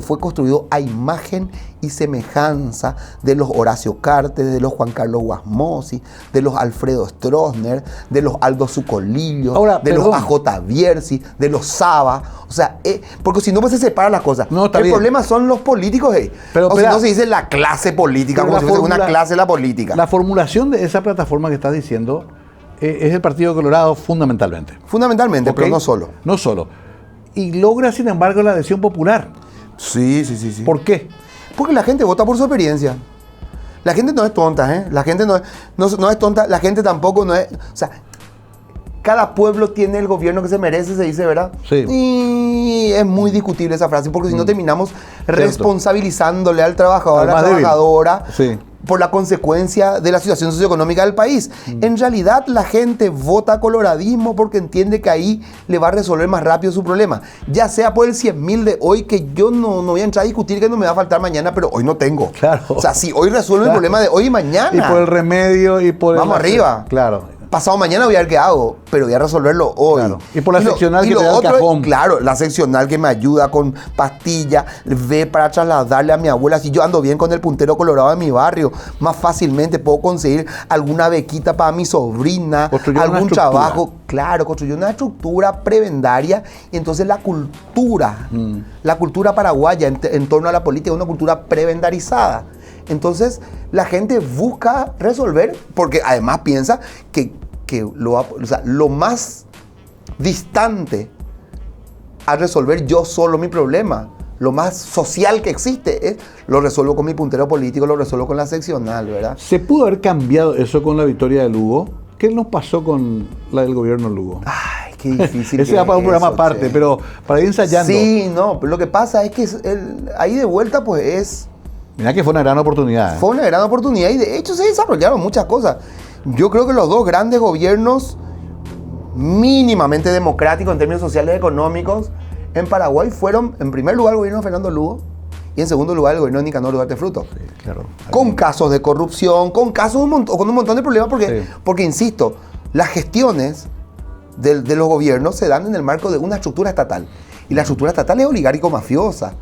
fue construido a imagen y semejanza de los Horacio Cartes, de los Juan Carlos Guasmosi, de los Alfredo Stroessner, de los Aldo Zucolillo, los A.J. Bierzi, de los Saba. O sea, porque si no pues se separan las cosas. No, el problema son los políticos. O si no se dice la clase política, como si fuese una clase de la política. La formulación de esa plataforma que estás diciendo es el Partido Colorado fundamentalmente. Fundamentalmente, ¿Okay? pero no solo. No solo. Y logra, sin embargo, la adhesión popular. Sí. ¿Por qué? Porque la gente vota por su experiencia. La gente no es tonta, ¿eh? La gente no es tonta, la gente tampoco no es... O sea, cada pueblo tiene el gobierno que se merece, se dice, ¿verdad? Sí. Y es muy discutible esa frase, porque si no terminamos responsabilizándole al trabajador, a la trabajadora, por la consecuencia de la situación socioeconómica del país. En realidad, la gente vota coloradismo porque entiende que ahí le va a resolver más rápido su problema. Ya sea por el 100.000 de hoy, que yo no voy a entrar a discutir que no me va a faltar mañana, pero hoy no tengo. Claro. O sea, si hoy resuelvo el problema de hoy y mañana. Y por el remedio y por Vamos arriba. Claro. Pasado mañana voy a ver qué hago, pero voy a resolverlo hoy. Claro. Y por la seccional que te da el cajón. Claro, la seccional que me ayuda con pastillas, ve para trasladarle a mi abuela. Si yo ando bien con el puntero colorado de mi barrio, más fácilmente puedo conseguir alguna bequita para mi sobrina, algún trabajo. Claro, construyó una estructura prebendaria, y entonces la cultura paraguaya en torno a la política es una cultura prebendarizada. Entonces la gente busca resolver, porque además piensa que lo más distante a resolver yo solo mi problema, lo más social que existe, es lo resuelvo con mi puntero político, lo resuelvo con la seccional, ¿verdad? ¿Se pudo haber cambiado eso con la victoria de Lugo? ¿Qué nos pasó con la del gobierno Lugo? Ay, qué difícil. Ese va para un programa aparte, pero para ir ensayando. Sí, no, pero lo que pasa es que ahí de vuelta pues es... Mirá que fue una gran oportunidad. Fue una gran oportunidad y de hecho se desarrollaron muchas cosas. Yo creo que los dos grandes gobiernos mínimamente democráticos en términos sociales y económicos en Paraguay fueron, en primer lugar, el gobierno de Fernando Lugo y en segundo lugar, el gobierno de Nicanor Duarte Fruto. Sí, claro. Con casos de corrupción, con un montón de problemas, porque insisto, las gestiones de los gobiernos se dan en el marco de una estructura estatal. Y la estructura estatal es oligárquico-mafiosa.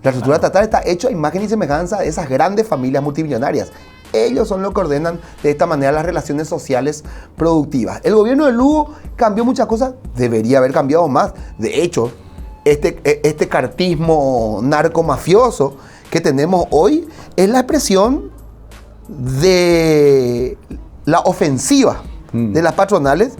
La estructura estatal está hecha a imagen y semejanza de esas grandes familias multimillonarias. Ellos son los que ordenan de esta manera las relaciones sociales productivas. El gobierno de Lugo cambió muchas cosas, debería haber cambiado más. De hecho, este cartismo narcomafioso que tenemos hoy es la expresión de la ofensiva de las patronales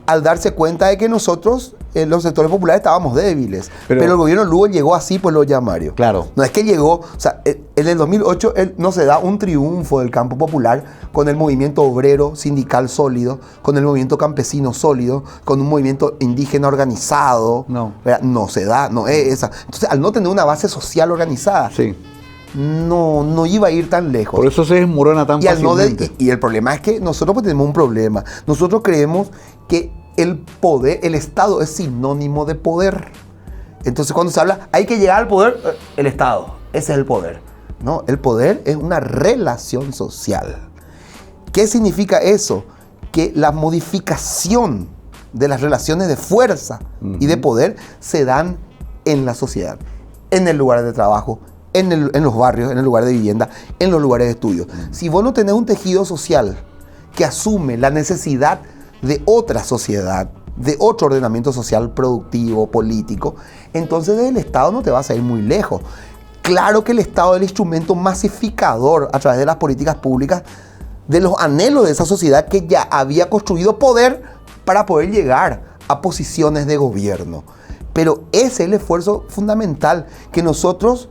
al darse cuenta de que nosotros, los sectores populares, estábamos débiles. Pero el gobierno Lugo llegó así, pues lo llamario. Claro. No es que llegó, o sea, en el 2008 no se da un triunfo del campo popular con el movimiento obrero sindical sólido, con el movimiento campesino sólido, con un movimiento indígena organizado. No. No se da, no es esa. Entonces, al no tener una base social organizada, no iba a ir tan lejos. Por eso se desmorona tan fácilmente. Y el problema es que nosotros pues tenemos un problema. Nosotros creemos que el poder, el Estado es sinónimo de poder. Entonces cuando se habla, hay que llegar al poder, el Estado, ese es el poder. No, el poder es una relación social. ¿Qué significa eso? Que la modificación de las relaciones de fuerza y de poder se dan en la sociedad, en el lugar de trabajo, en los barrios, en el lugar de vivienda, en los lugares de estudio. Si vos no tenés un tejido social que asume la necesidad de otra sociedad, de otro ordenamiento social productivo, político, entonces el Estado no te vas a ir muy lejos. Claro que el Estado es el instrumento masificador a través de las políticas públicas de los anhelos de esa sociedad que ya había construido poder para poder llegar a posiciones de gobierno. Pero ese es el esfuerzo fundamental que nosotros,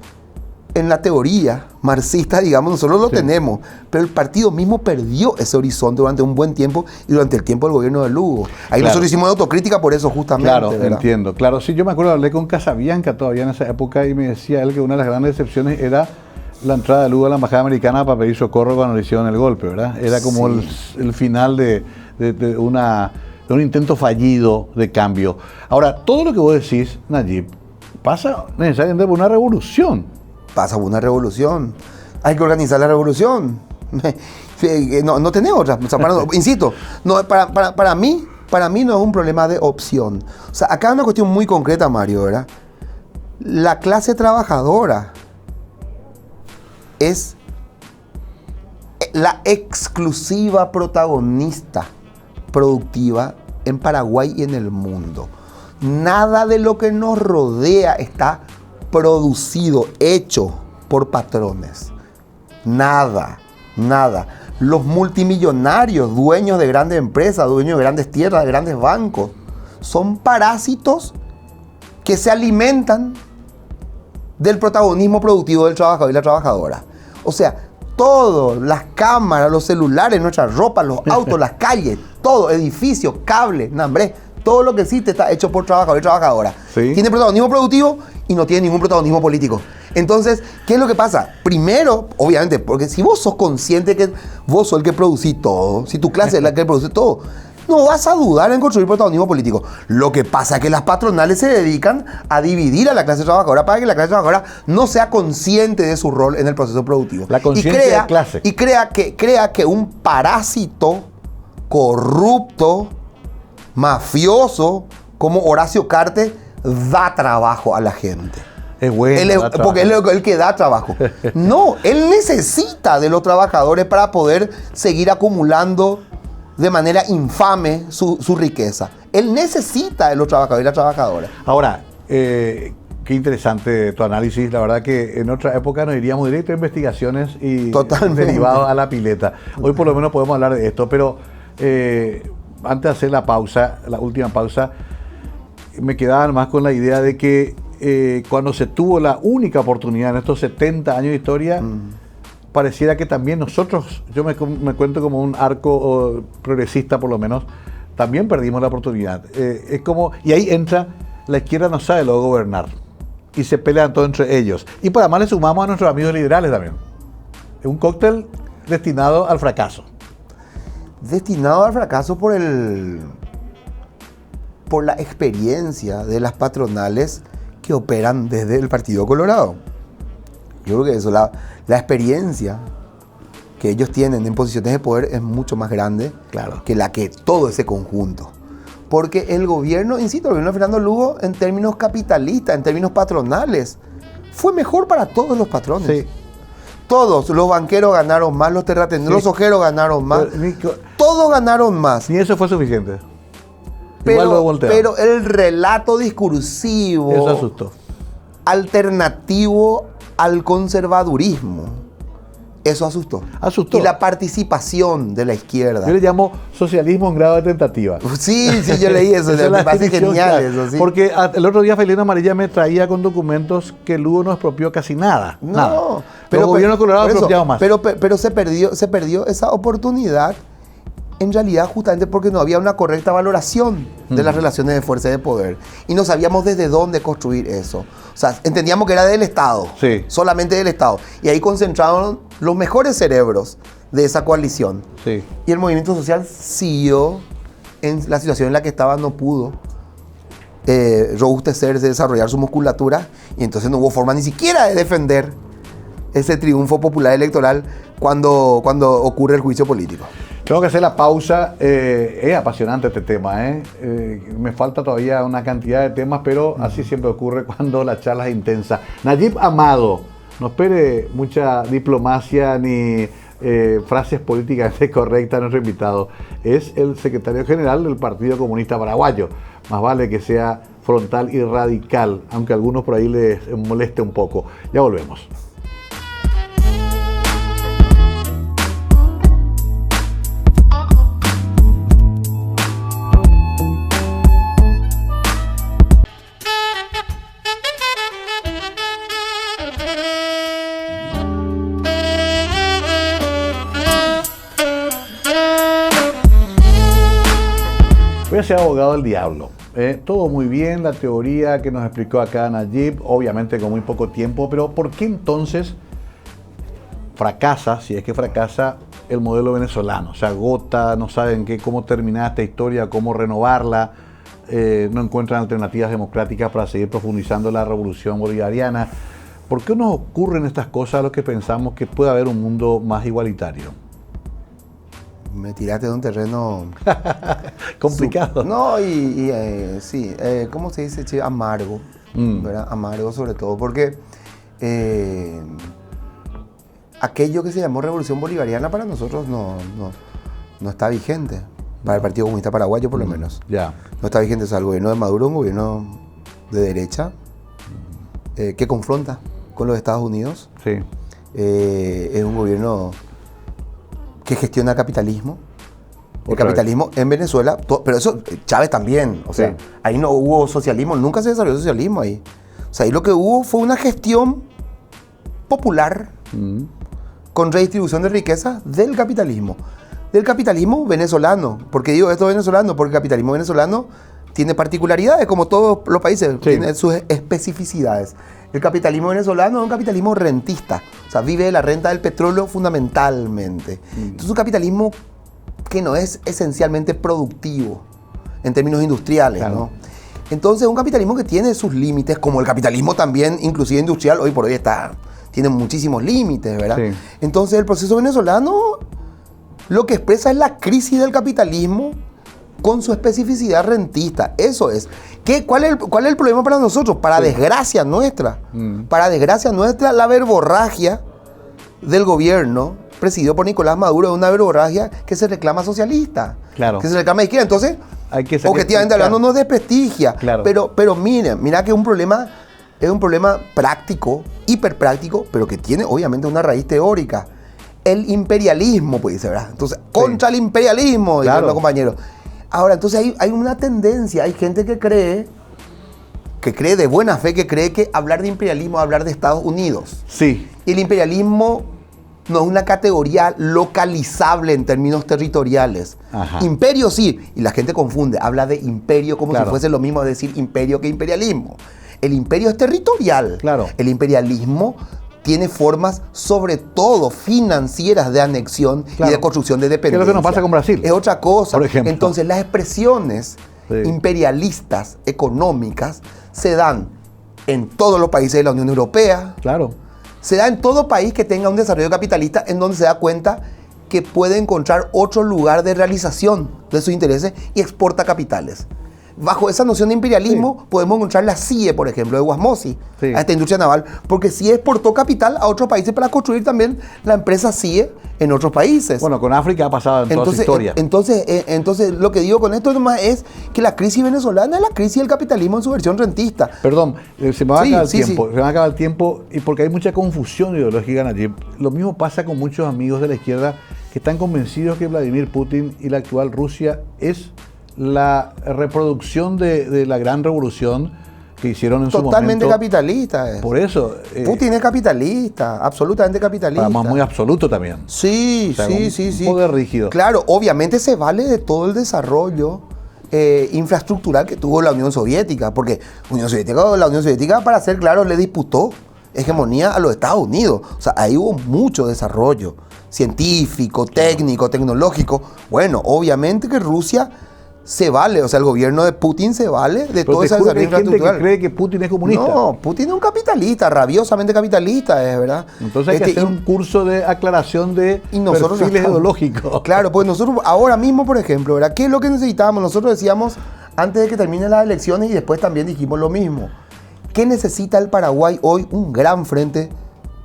en la teoría marxista, digamos, nosotros lo tenemos, pero el partido mismo perdió ese horizonte durante un buen tiempo y durante el tiempo del gobierno de Lugo. Ahí nosotros hicimos una autocrítica por eso justamente. Claro, ¿verdad? Entiendo. Claro, sí, yo me acuerdo, hablé con Casabianca todavía en esa época y me decía él que una de las grandes decepciones era la entrada de Lugo a la embajada americana para pedir socorro cuando le hicieron el golpe, ¿verdad? Era como el final de un intento fallido de cambio. Ahora, todo lo que vos decís, Nayib, pasa necesariamente por una revolución. Pasa por una revolución. Hay que organizar la revolución. No tenemos otra. O sea, insisto, no, para mí no es un problema de opción. O sea, acá hay una cuestión muy concreta, Mario, ¿verdad? La clase trabajadora es la exclusiva protagonista productiva en Paraguay y en el mundo. Nada de lo que nos rodea está producido, hecho por patrones. Nada. Los multimillonarios, dueños de grandes empresas, dueños de grandes tierras, de grandes bancos, son parásitos que se alimentan del protagonismo productivo del trabajador y la trabajadora. O sea, todo, las cámaras, los celulares, nuestra ropa, los autos, las calles, todo, edificios, cables, nombre, todo lo que existe está hecho por trabajadores y trabajadoras. Sí. Tiene protagonismo productivo y no tiene ningún protagonismo político. Entonces, ¿qué es lo que pasa? Primero, obviamente, porque si vos sos consciente que vos sos el que producís todo, si tu clase es la que produce todo, no vas a dudar en construir protagonismo político. Lo que pasa es que las patronales se dedican a dividir a la clase trabajadora para que la clase trabajadora no sea consciente de su rol en el proceso productivo. La conciencia de clase. Y crea que un parásito corrupto, mafioso, como Horacio Cartes, da trabajo a la gente. Es bueno. Porque él es el que da trabajo. No, él necesita de los trabajadores para poder seguir acumulando de manera infame su riqueza. Él necesita de los trabajadores y las trabajadoras. Ahora, qué interesante tu análisis. La verdad que en otra época nos iríamos directo a investigaciones y derivados a la pileta. Hoy por lo menos podemos hablar de esto, pero antes de hacer la última pausa, me quedaba más con la idea de que cuando se tuvo la única oportunidad en estos 70 años de historia, pareciera que también nosotros, yo me cuento como un arco progresista por lo menos, también perdimos la oportunidad. Es como, y ahí entra, la izquierda no sabe luego gobernar y se pelean todo entre ellos. Y para más le sumamos a nuestros amigos liberales también. Es un cóctel destinado al fracaso. Destinado al fracaso por la experiencia de las patronales que operan desde el Partido Colorado. Yo creo que eso, la experiencia que ellos tienen en posiciones de poder es mucho más grande, claro, que la que todo ese conjunto. Porque el gobierno, insisto, el gobierno de Fernando Lugo, en términos capitalistas, en términos patronales, fue mejor para todos los patrones. Sí. Todos, los banqueros ganaron más, los terratenientes, los ojeros ganaron más, todos ganaron más. Ni eso fue suficiente. Pero el relato discursivo, eso asustó, alternativo al conservadurismo, eso asustó. Y la participación de la izquierda. Yo le llamo socialismo en grado de tentativa. Sí, yo leí eso. Me parece genial eso, sí. Porque el otro día Felina Amarilla me traía con documentos que Lugo no expropió casi nada. No, nada. Pero los gobiernos colorados expropiaron más. Pero se perdió esa oportunidad, en realidad justamente porque no había una correcta valoración de las relaciones de fuerza y de poder. Y no sabíamos desde dónde construir eso. O sea, entendíamos que era del Estado, sí, solamente del Estado. Y ahí concentraron los mejores cerebros de esa coalición. Sí. Y el movimiento social siguió en la situación en la que estaba, no pudo robustecerse, desarrollar su musculatura, y entonces no hubo forma ni siquiera de defender ese triunfo popular electoral cuando ocurre el juicio político. Tengo que hacer la pausa. Es apasionante este tema. Me falta todavía una cantidad de temas, pero así siempre ocurre cuando la charla es intensa. Nayib Amado, no espere mucha diplomacia ni frases políticamente correctas a nuestro invitado. Es el secretario general del Partido Comunista Paraguayo. Más vale que sea frontal y radical, aunque a algunos por ahí les moleste un poco. Ya volvemos. Voy a ser abogado del diablo. Todo muy bien, la teoría que nos explicó acá Nayib, obviamente con muy poco tiempo, pero ¿por qué entonces fracasa, si es que fracasa, el modelo venezolano? Se agota, no saben cómo terminar esta historia, cómo renovarla, no encuentran alternativas democráticas para seguir profundizando la revolución bolivariana. ¿Por qué nos ocurren estas cosas a los que pensamos que puede haber un mundo más igualitario? Me tiraste de un terreno complicado. Sí, ¿cómo se dice? Che, amargo, ¿verdad? Amargo sobre todo, porque aquello que se llamó Revolución Bolivariana para nosotros no está vigente, para el Partido Comunista Paraguayo por lo menos. Ya. No está vigente, o sea, el gobierno de Maduro, un gobierno de derecha, que confronta con los Estados Unidos. Sí. Es un gobierno que gestiona capitalismo. El capitalismo en Venezuela, pero eso Chávez también, o sea, sí, ahí no hubo socialismo, nunca se desarrolló socialismo ahí. O sea, ahí lo que hubo fue una gestión popular con redistribución de riqueza del capitalismo. Del capitalismo venezolano. ¿Por qué digo esto venezolano? Porque el capitalismo venezolano tiene particularidades, como todos los países, tiene sus especificidades. El capitalismo venezolano es un capitalismo rentista, o sea, vive de la renta del petróleo fundamentalmente. Entonces, un capitalismo que no es esencialmente productivo en términos industriales, ¿no? Entonces, un capitalismo que tiene sus límites, como el capitalismo también, inclusive industrial, hoy por hoy tiene muchísimos límites, ¿verdad? Sí. Entonces, el proceso venezolano lo que expresa es la crisis del capitalismo con su especificidad rentista. Eso es. ¿Cuál es el problema para nosotros? Para desgracia nuestra. Para desgracia nuestra, la verborragia del gobierno presidido por Nicolás Maduro es una verborragia que se reclama socialista. Claro. Que se reclama de izquierda. Entonces, objetivamente hablando, nos desprestigia. Claro. Pero mira que es un problema práctico, hiperpráctico, pero que tiene obviamente una raíz teórica. El imperialismo, pues dice, ¿verdad? Entonces, contra el imperialismo, dice los compañeros. Ahora, entonces hay una tendencia, hay gente que cree de buena fe, que cree que hablar de imperialismo es hablar de Estados Unidos. Sí. Y el imperialismo no es una categoría localizable en términos territoriales. Ajá. Imperio sí, y la gente confunde, habla de imperio como si fuese lo mismo decir imperio que imperialismo. El imperio es territorial. Claro. El imperialismo tiene formas, sobre todo financieras, de anexión y de construcción de dependencia. ¿Qué es lo que nos pasa con Brasil? Es otra cosa. Por ejemplo. Entonces, las expresiones imperialistas económicas se dan en todos los países de la Unión Europea. Claro. Se da en todo país que tenga un desarrollo capitalista, en donde se da cuenta que puede encontrar otro lugar de realización de sus intereses y exporta capitales. Bajo esa noción de imperialismo podemos encontrar la CIE, por ejemplo, de Guasmosi, a esta industria naval, porque CIE exportó capital a otros países para construir también la empresa CIE en otros países. Bueno, con África ha pasado en toda su historia. Entonces, lo que digo con esto nomás es que la crisis venezolana es la crisis del capitalismo en su versión rentista. Perdón, se me va a acabar el tiempo. Se me va a acabar el tiempo y porque hay mucha confusión ideológica allí. Lo mismo pasa con muchos amigos de la izquierda que están convencidos que Vladimir Putin y la actual Rusia es la reproducción de la gran revolución que hicieron en su momento. Totalmente capitalista. Por eso. Putin es capitalista, absolutamente capitalista. Además, muy absoluto también. Sí, o sea, sí. Un poder rígido. Claro, obviamente se vale de todo el desarrollo infraestructural que tuvo la Unión Soviética, porque la Unión Soviética, para ser claro, le disputó hegemonía a los Estados Unidos. O sea, ahí hubo mucho desarrollo científico, técnico, tecnológico. Bueno, obviamente que Rusia se vale, o sea, el gobierno de Putin se vale de todo ese desarrollo infraestructural. ¿Hay gente que cree que Putin es comunista? No, Putin es un capitalista, rabiosamente capitalista, es verdad. Entonces hay que hacer un curso de aclaración de perfiles ideológicos. Claro, pues nosotros ahora mismo, por ejemplo, ¿verdad? ¿Qué es lo que necesitábamos? Nosotros decíamos, antes de que terminen las elecciones, y después también dijimos lo mismo. ¿Qué necesita el Paraguay hoy? Un gran frente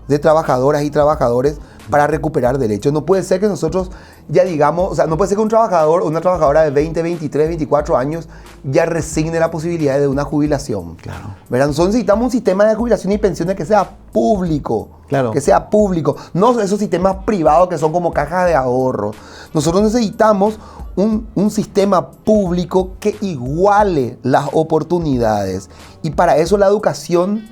de trabajadoras y trabajadores para recuperar derechos. No puede ser que nosotros ya digamos, o sea, no puede ser que un trabajador o una trabajadora de 20, 23, 24 años ya resigne la posibilidad de una jubilación. Claro. ¿Verdad? Nosotros necesitamos un sistema de jubilación y pensiones que sea público. Claro. Que sea público. No esos sistemas privados que son como cajas de ahorro. Nosotros necesitamos un sistema público que iguale las oportunidades. Y para eso la educación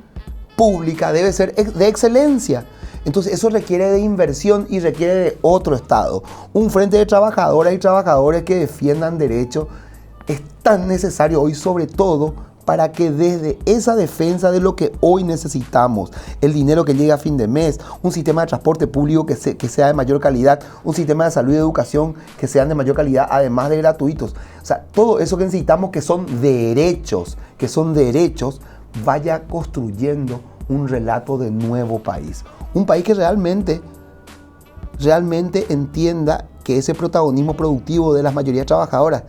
pública debe ser de excelencia. Entonces eso requiere de inversión y requiere de otro Estado. Un frente de trabajadoras y trabajadores que defiendan derechos es tan necesario hoy, sobre todo para que desde esa defensa de lo que hoy necesitamos, el dinero que llegue a fin de mes, un sistema de transporte público que sea de mayor calidad, un sistema de salud y educación que sean de mayor calidad, además de gratuitos. O sea, todo eso que necesitamos que son derechos, vaya construyendo un relato de nuevo país. Un país que realmente entienda que ese protagonismo productivo de las mayorías trabajadoras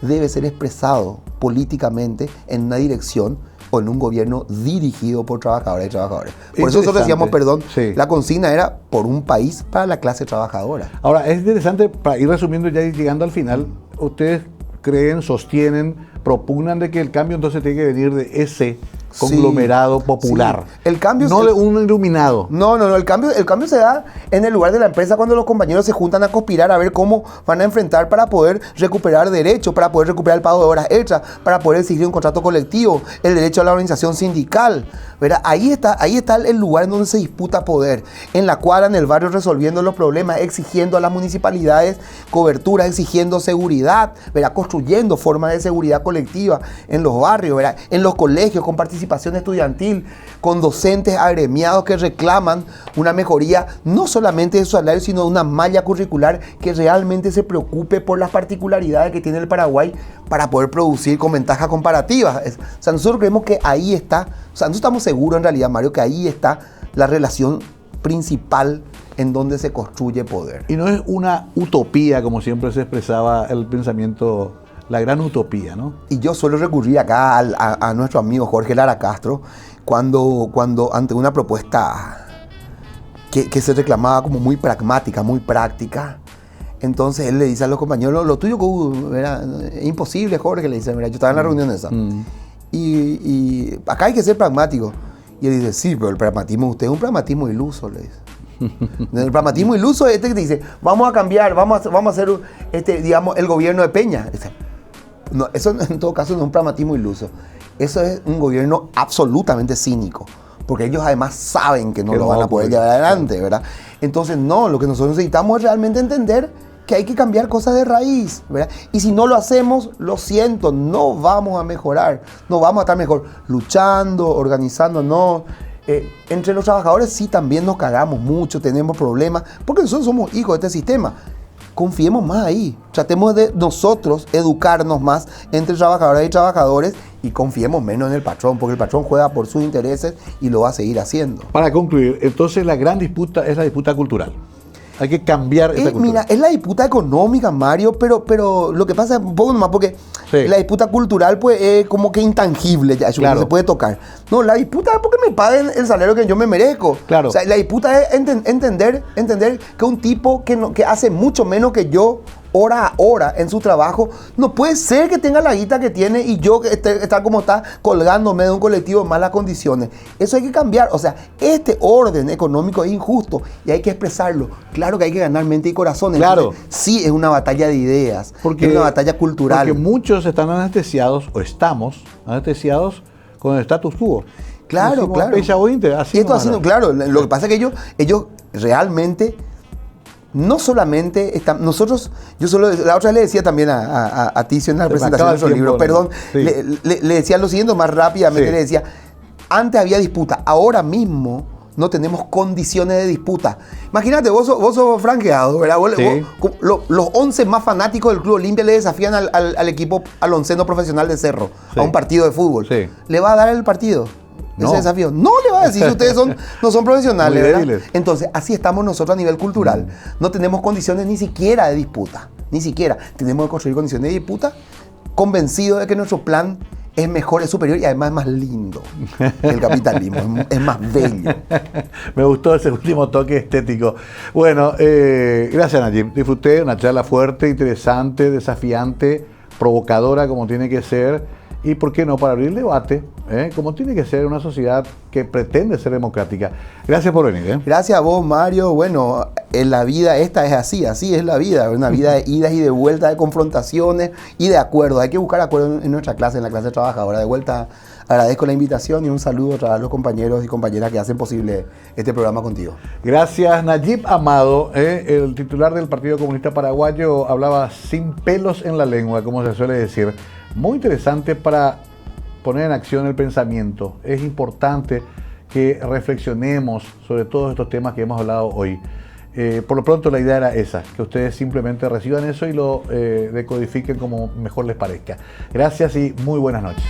debe ser expresado políticamente en una dirección o en un gobierno dirigido por trabajadoras y trabajadores. Por eso nosotros decíamos, la consigna era por un país para la clase trabajadora. Ahora, es interesante, para ir resumiendo ya y llegando al final, ustedes creen, sostienen, propugnan de que el cambio entonces tiene que venir de ese conglomerado popular. Sí. El cambio no de un iluminado. No. El cambio se da en el lugar de la empresa cuando los compañeros se juntan a conspirar a ver cómo van a enfrentar para poder recuperar derechos, para poder recuperar el pago de horas extras, para poder exigir un contrato colectivo, el derecho a la organización sindical, ¿verdad? Ahí está el lugar en donde se disputa poder, en la cuadra, en el barrio, resolviendo los problemas, exigiendo a las municipalidades cobertura, exigiendo seguridad, ¿verdad? Construyendo formas de seguridad colectiva en los barrios, ¿verdad? En los colegios, con participación estudiantil, con docentes agremiados que reclaman una mejoría no solamente de su salario, sino de una malla curricular que realmente se preocupe por las particularidades que tiene el Paraguay para poder producir con ventajas comparativas. O sea, nosotros creemos que ahí está, o sea, nosotros estamos seguros en realidad, Mario, que ahí está la relación principal en donde se construye poder. Y no es una utopía, como siempre se expresaba el pensamiento, la gran utopía, ¿no? Y yo suelo recurrir acá a nuestro amigo Jorge Lara Castro cuando ante una propuesta que se reclamaba como muy pragmática, muy práctica. Entonces él le dice a los compañeros, lo tuyo era imposible, Jorge, le dice, mira, yo estaba en la reunión esa. Y acá hay que ser pragmático. Y él dice, sí, pero el pragmatismo de usted es un pragmatismo iluso, le dice. El pragmatismo iluso es este que te dice, vamos a cambiar, vamos a hacer digamos, el gobierno de Peña. No, eso en todo caso no es un pragmatismo iluso. Eso es un gobierno absolutamente cínico. Porque ellos además saben que no lo van a poder llevar adelante, ¿verdad? Entonces, no, lo que nosotros necesitamos es realmente entender que hay que cambiar cosas de raíz, ¿verdad? Y si no lo hacemos, lo siento, no vamos a mejorar, no vamos a estar mejor luchando, organizándonos. Entre los trabajadores sí también nos cagamos mucho, tenemos problemas, porque nosotros somos hijos de este sistema. Confiemos más ahí, tratemos de nosotros educarnos más entre trabajadoras y trabajadores y confiemos menos en el patrón, porque el patrón juega por sus intereses y lo va a seguir haciendo. Para concluir, entonces la gran disputa es la disputa cultural. Hay que cambiar esta cultura. Mira, es la disputa económica, Mario, pero lo que pasa es un poco nomás porque la disputa cultural pues es como que intangible, ya, eso no se puede tocar. No, la disputa es porque me paguen el salario que yo me merezco. Claro. O sea, la disputa es entender que un tipo que hace mucho menos que yo, hora a hora en su trabajo, no puede ser que tenga la guita que tiene y yo estar como está colgándome de un colectivo en malas condiciones. Eso hay que cambiar. O sea, este orden económico es injusto y hay que expresarlo. Claro que hay que ganar mente y corazón. Claro. Entonces, sí, es una batalla de ideas, es una batalla cultural. Porque muchos están anestesiados, o estamos anestesiados con el status quo. Claro, claro. Así esto haciendo, claro, lo que pasa es que ellos realmente no solamente están, nosotros, la otra vez le decía también a Ticio en la presentación de nuestro libro, perdón, sí. le decía lo siguiente más rápidamente, le decía, antes había disputa, ahora mismo no tenemos condiciones de disputa. Imagínate, vos sos franqueado, ¿verdad? Los 11 más fanáticos del Club Olimpia le desafían al equipo, al onceno profesional de Cerro, a un partido de fútbol. Sí. ¿Le va a dar el partido? Ese desafío. No le va a decir si ustedes no son profesionales, ¿verdad? Entonces, así estamos nosotros a nivel cultural. No tenemos condiciones ni siquiera de disputa. Ni siquiera. Tenemos que construir condiciones de disputa convencidos de que nuestro plan es mejor, es superior y además es más lindo que el capitalismo. Es más bello. Me gustó ese último toque estético. Bueno, gracias, Nayib. Disfruté una charla fuerte, interesante, desafiante, provocadora como tiene que ser. Y por qué no, para abrir el debate, como tiene que ser una sociedad que pretende ser democrática. Gracias por venir. Gracias a vos, Mario. Bueno, en la vida esta es así es la vida. Una vida de idas y de vueltas, de confrontaciones y de acuerdos. Hay que buscar acuerdos en nuestra clase, en la clase trabajadora. De vuelta, agradezco la invitación y un saludo a los compañeros y compañeras que hacen posible este programa contigo. Gracias, Nayib Amado, el titular del Partido Comunista Paraguayo, hablaba sin pelos en la lengua, como se suele decir. Muy interesante para poner en acción el pensamiento. Es importante que reflexionemos sobre todos estos temas que hemos hablado hoy. Por lo pronto la idea era esa, que ustedes simplemente reciban eso y lo decodifiquen como mejor les parezca. Gracias y muy buenas noches.